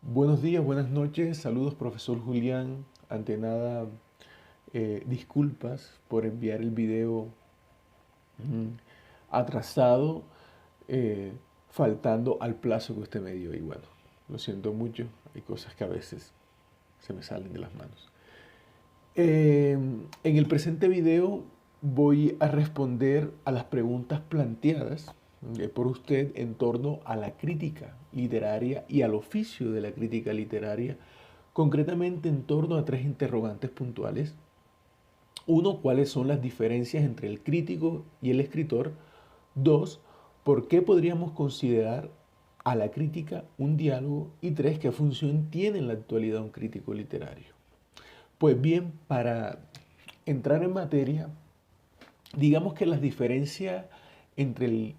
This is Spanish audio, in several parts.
Buenos días, buenas noches, saludos profesor Julián. Ante nada, disculpas por enviar el video mm, atrasado, eh, faltando al plazo que usted me dio. Y bueno, lo siento mucho, hay cosas que a veces se me salen de las manos. En el presente video voy a responder a las preguntas planteadas por usted en torno a la crítica literaria y al oficio de la crítica literaria, concretamente en torno a tres interrogantes puntuales. Uno, ¿cuáles son las diferencias entre el crítico y el escritor? Dos, ¿por qué podríamos considerar a la crítica un diálogo? Y tres, ¿qué función tiene en la actualidad un crítico literario? Pues bien, para entrar en materia, digamos que las diferencias entre el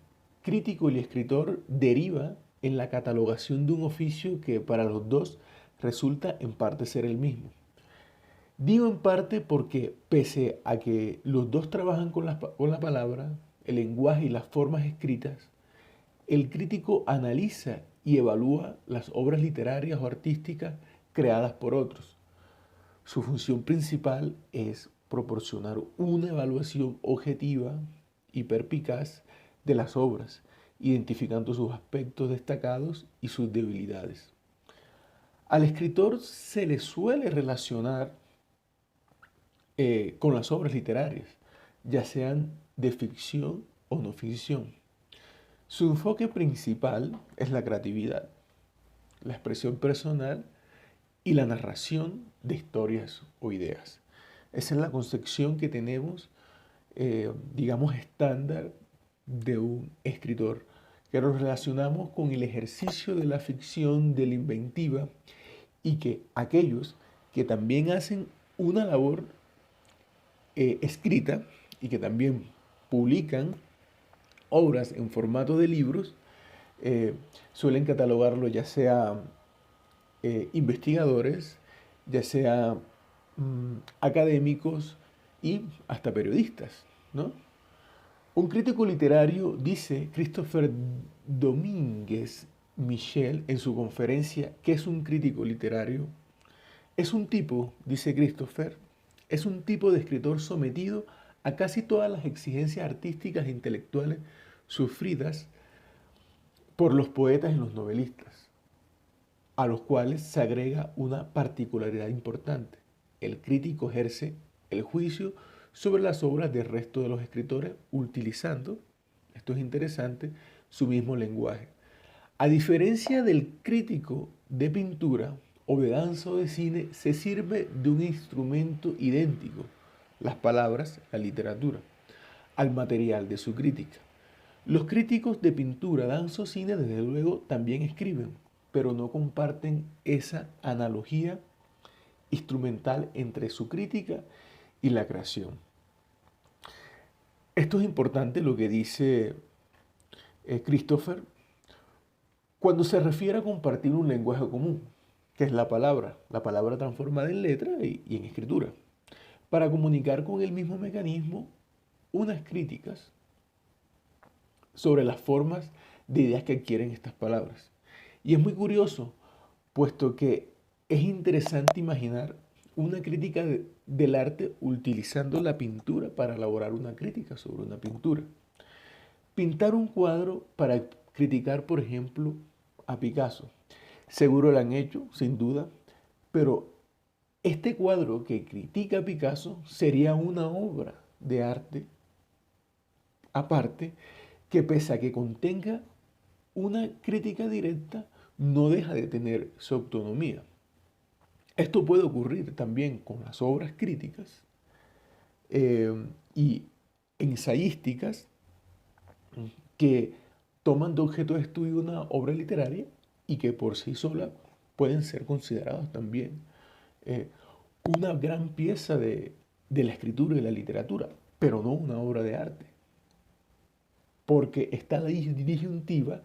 crítico y el escritor deriva en la catalogación de un oficio que para los dos resulta en parte ser el mismo. Digo en parte porque pese a que los dos trabajan con la palabra, el lenguaje y las formas escritas, el crítico analiza y evalúa las obras literarias o artísticas creadas por otros. Su función principal es proporcionar una evaluación objetiva y perspicaz de las obras, identificando sus aspectos destacados y sus debilidades. Al escritor se le suele relacionar con las obras literarias, ya sean de ficción o no ficción. Su enfoque principal es la creatividad, la expresión personal y la narración de historias o ideas. Esa es la concepción que tenemos, digamos, estándar de un escritor, que lo relacionamos con el ejercicio de la ficción, de la inventiva, y que aquellos que también hacen una labor escrita y que también publican obras en formato de libros, suelen catalogarlo ya sea investigadores, ya sea académicos y hasta periodistas, ¿no? Un crítico literario, dice Christopher Domínguez Michel en su conferencia ¿Qué es un crítico literario? Es un tipo, dice Christopher, es un tipo de escritor sometido a casi todas las exigencias artísticas e intelectuales sufridas por los poetas y los novelistas, a los cuales se agrega una particularidad importante. El crítico ejerce el juicio sobre las obras del resto de los escritores utilizando, esto es interesante, su mismo lenguaje. A diferencia del crítico de pintura o de danza o de cine, se sirve de un instrumento idéntico, las palabras, la literatura, al material de su crítica. Los críticos de pintura, danza o cine, desde luego, también escriben, pero no comparten esa analogía instrumental entre su crítica y la creación. Esto es importante lo que dice Christopher cuando se refiere a compartir un lenguaje común, que es la palabra transformada en letra y en escritura, para comunicar con el mismo mecanismo unas críticas sobre las formas de ideas que adquieren estas palabras. Y es muy curioso, puesto que es interesante imaginar una crítica del arte utilizando la pintura para elaborar una crítica sobre una pintura. Pintar un cuadro para criticar, por ejemplo, a Picasso. Seguro lo han hecho, sin duda, pero este cuadro que critica a Picasso sería una obra de arte aparte que pese a que contenga una crítica directa, no deja de tener su autonomía. Esto puede ocurrir también con las obras críticas y ensayísticas que toman de objeto de estudio una obra literaria y que por sí sola pueden ser considerados también eh, una gran pieza de la escritura y la literatura, pero no una obra de arte. Porque está la disyuntiva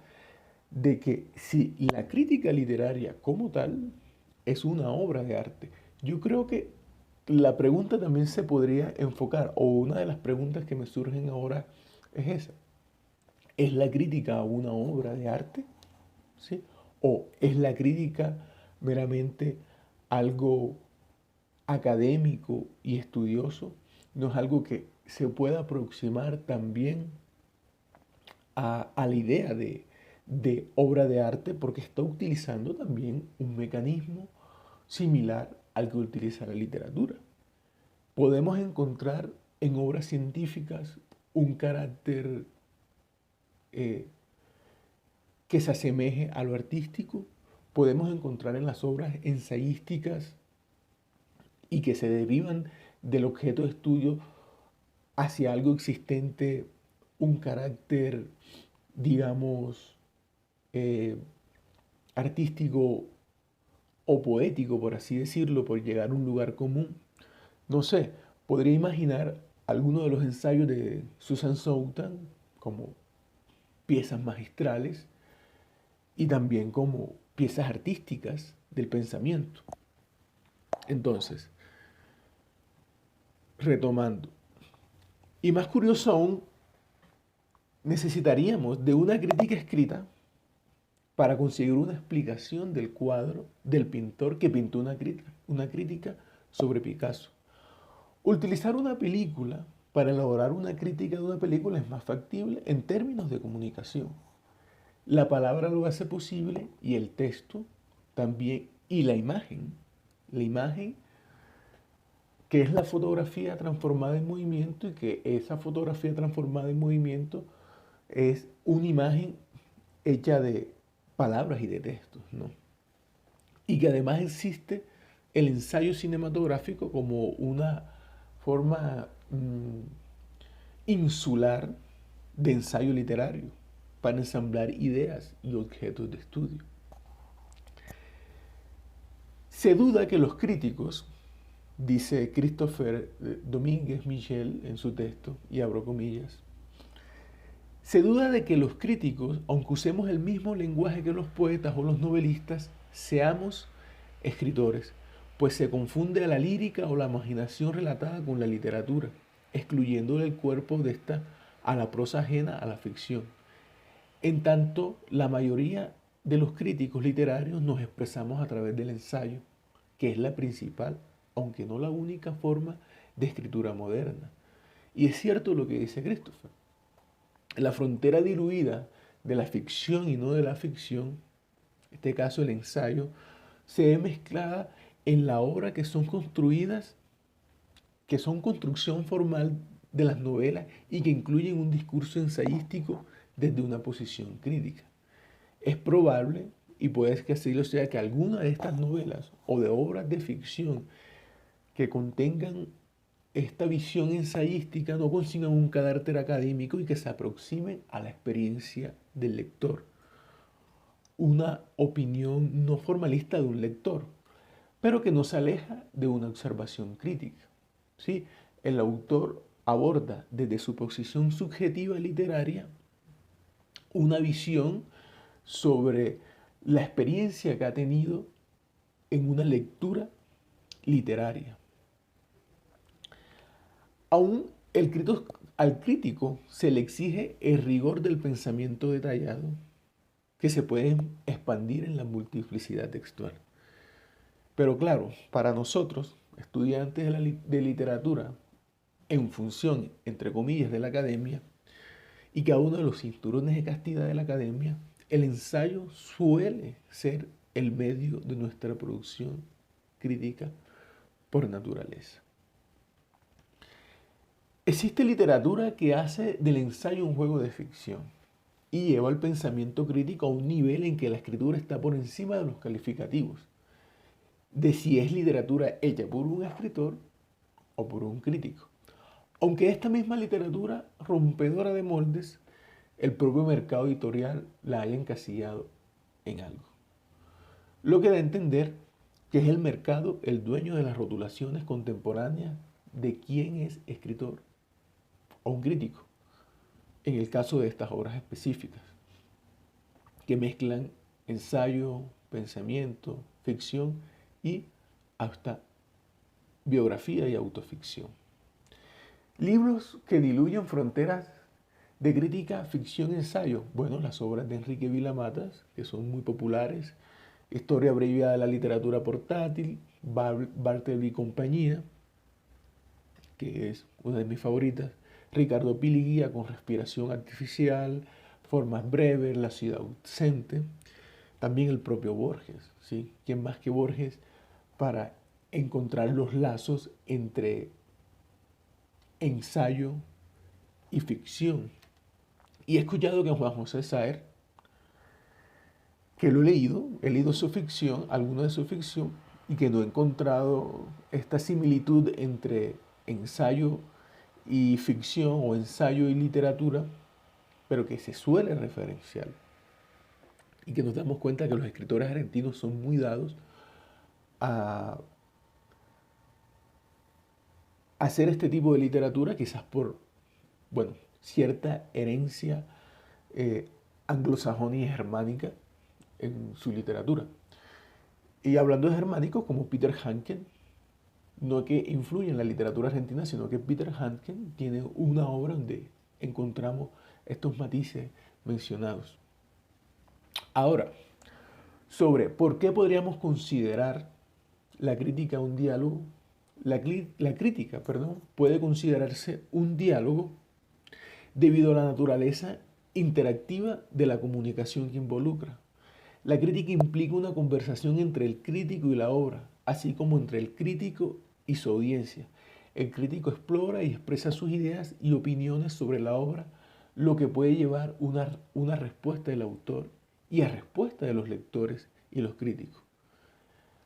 de que si la crítica literaria como tal es una obra de arte, yo creo que la pregunta también se podría enfocar, o una de las preguntas que me surgen ahora es esa. ¿Es la crítica a una obra de arte? ¿Sí? ¿O es la crítica meramente algo académico y estudioso, no es algo que se pueda aproximar también a la idea de obra de arte, porque está utilizando también un mecanismo similar al que utiliza la literatura. Podemos encontrar en obras científicas un carácter eh, que se asemeje a lo artístico. Podemos encontrar en las obras ensayísticas y que se derivan del objeto de estudio hacia algo existente, un carácter, digamos, eh, artístico o poético, por así decirlo, por llegar a un lugar común. No sé, podría imaginar algunos de los ensayos de Susan Sontag como piezas magistrales y también como piezas artísticas del pensamiento. Entonces, retomando, y más curioso aún, necesitaríamos de una crítica escrita para conseguir una explicación del cuadro del pintor que pintó una crítica sobre Picasso. Utilizar una película para elaborar una crítica de una película es más factible en términos de comunicación. La palabra lo hace posible y el texto también, y la imagen que es la fotografía transformada en movimiento y que esa fotografía transformada en movimiento es una imagen hecha de palabras y de textos, ¿no? Y que además existe el ensayo cinematográfico como una forma insular de ensayo literario para ensamblar ideas y objetos de estudio. Se duda que los críticos, dice Christopher Domínguez Michel en su texto, y abro comillas, se duda de que los críticos, aunque usemos el mismo lenguaje que los poetas o los novelistas, seamos escritores, pues se confunde a la lírica o la imaginación relatada con la literatura, excluyendo del cuerpo de esta a la prosa ajena a la ficción. En tanto, la mayoría de los críticos literarios nos expresamos a través del ensayo, que es la principal, aunque no la única forma de escritura moderna. Y es cierto lo que dice Christopher. La frontera diluida de la ficción y no de la ficción, en este caso el ensayo, se ve mezclada en la obra que son construidas, que son construcción formal de las novelas y que incluyen un discurso ensayístico desde una posición crítica. Es probable, y puede que así lo sea, que alguna de estas novelas o de obras de ficción que contengan esta visión ensayística no consigan un carácter académico y que se aproximen a la experiencia del lector. Una opinión no formalista de un lector, pero que no se aleja de una observación crítica. ¿Sí? El autor aborda desde su posición subjetiva literaria una visión sobre la experiencia que ha tenido en una lectura literaria. Aún al crítico se le exige el rigor del pensamiento detallado que se puede expandir en la multiplicidad textual. Pero claro, para nosotros, estudiantes de literatura, en función, entre comillas, de la academia, y cada uno de los cinturones de castidad de la academia, el ensayo suele ser el medio de nuestra producción crítica por naturaleza. Existe literatura que hace del ensayo un juego de ficción y lleva el pensamiento crítico a un nivel en que la escritura está por encima de los calificativos, de si es literatura hecha por un escritor o por un crítico. Aunque esta misma literatura rompedora de moldes, el propio mercado editorial la haya encasillado en algo. Lo que da a entender que es el mercado el dueño de las rotulaciones contemporáneas de quién es escritor o un crítico, en el caso de estas obras específicas, que mezclan ensayo, pensamiento, ficción y hasta biografía y autoficción. Libros que diluyen fronteras de crítica, ficción, ensayo. Bueno, las obras de Enrique Vila Matas, que son muy populares Historia abreviada de la literatura portátil, Bartleby y compañía, que es una de mis favoritas. Ricardo Pili Guía con respiración artificial, formas breves, la ciudad ausente. También el propio Borges, ¿sí? ¿Quién más que Borges para encontrar los lazos entre ensayo y ficción? Y he escuchado que Juan José Saer, que lo he leído su ficción, alguna de su ficción, y que no he encontrado esta similitud entre ensayo y ficción o ensayo y literatura, pero que se suele referenciar. Y que nos damos cuenta que los escritores argentinos son muy dados a hacer este tipo de literatura, quizás por, bueno, cierta herencia anglosajona y germánica en su literatura. Y hablando de germánicos, como Peter Hanken, no que influye en la literatura argentina, sino que Peter Hanken tiene una obra donde encontramos estos matices mencionados. Ahora, sobre por qué podríamos considerar la crítica un diálogo, la crítica, perdón, puede considerarse un diálogo debido a la naturaleza interactiva de la comunicación que involucra. La crítica implica una conversación entre el crítico y la obra, así como entre el crítico y su audiencia. El crítico explora y expresa sus ideas y opiniones sobre la obra, lo que puede llevar una respuesta del autor y a respuesta de los lectores y los críticos.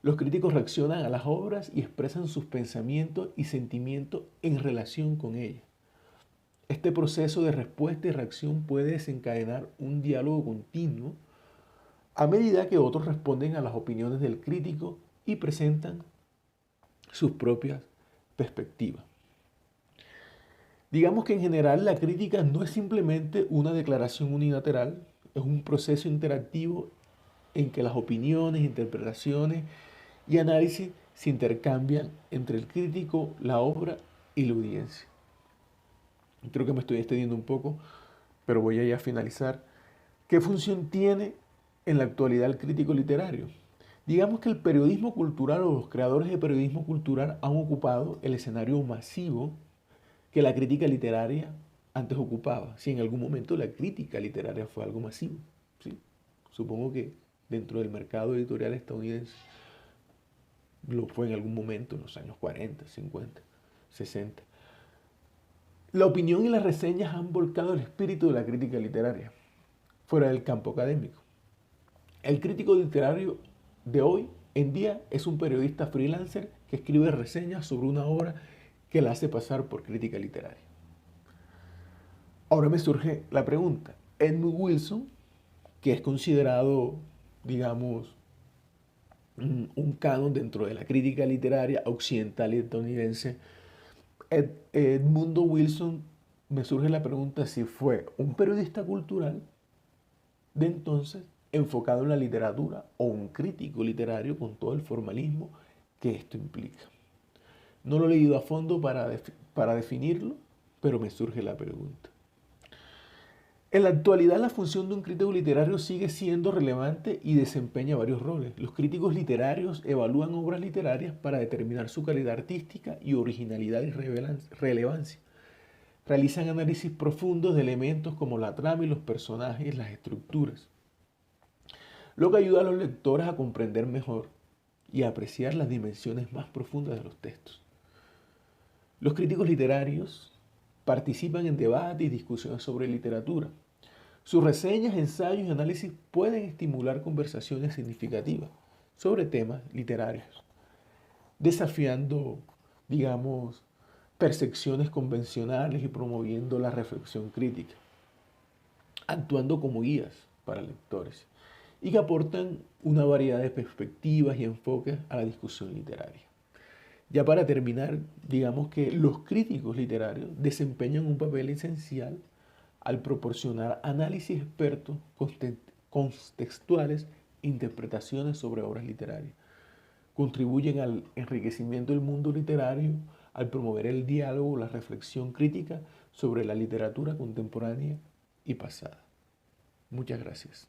Los críticos reaccionan a las obras y expresan sus pensamientos y sentimientos en relación con ellas. Este proceso de respuesta y reacción puede desencadenar un diálogo continuo a medida que otros responden a las opiniones del crítico y presentan sus propias perspectivas. Digamos que en general la crítica no es simplemente una declaración unilateral, es un proceso interactivo en que las opiniones, interpretaciones y análisis se intercambian entre el crítico, la obra y la audiencia. Creo que me estoy extendiendo un poco, pero voy a ya finalizar. ¿Qué función tiene en la actualidad el crítico literario? Digamos que el periodismo cultural o los creadores de periodismo cultural han ocupado el escenario masivo que la crítica literaria antes ocupaba. Si en algún momento la crítica literaria fue algo masivo, ¿sí? Supongo que dentro del mercado editorial estadounidense lo fue en algún momento, en los años 40, 50, 60. La opinión y las reseñas han volcado el espíritu de la crítica literaria fuera del campo académico. El crítico literario de hoy en día es un periodista freelancer que escribe reseñas sobre una obra que la hace pasar por crítica literaria. Ahora me surge la pregunta, Edmund Wilson, que es considerado, digamos, un canon dentro de la crítica literaria occidental y estadounidense, Edmundo Wilson, me surge la pregunta si fue un periodista cultural de entonces enfocado en la literatura o un crítico literario con todo el formalismo que esto implica. No lo he leído a fondo para definirlo, pero me surge la pregunta. En la actualidad la función de un crítico literario sigue siendo relevante y desempeña varios roles. Los críticos literarios evalúan obras literarias para determinar su calidad artística y originalidad y relevancia. Realizan análisis profundos de elementos como la trama y los personajes, las estructuras, lo que ayuda a los lectores a comprender mejor y a apreciar las dimensiones más profundas de los textos. Los críticos literarios participan en debates y discusiones sobre literatura. Sus reseñas, ensayos y análisis pueden estimular conversaciones significativas sobre temas literarios, desafiando, digamos, percepciones convencionales y promoviendo la reflexión crítica, actuando como guías para lectores y que aportan una variedad de perspectivas y enfoques a la discusión literaria. Ya para terminar, digamos que los críticos literarios desempeñan un papel esencial al proporcionar análisis expertos, contextuales, interpretaciones sobre obras literarias. Contribuyen al enriquecimiento del mundo literario, al promover el diálogo, la reflexión crítica sobre la literatura contemporánea y pasada. Muchas gracias.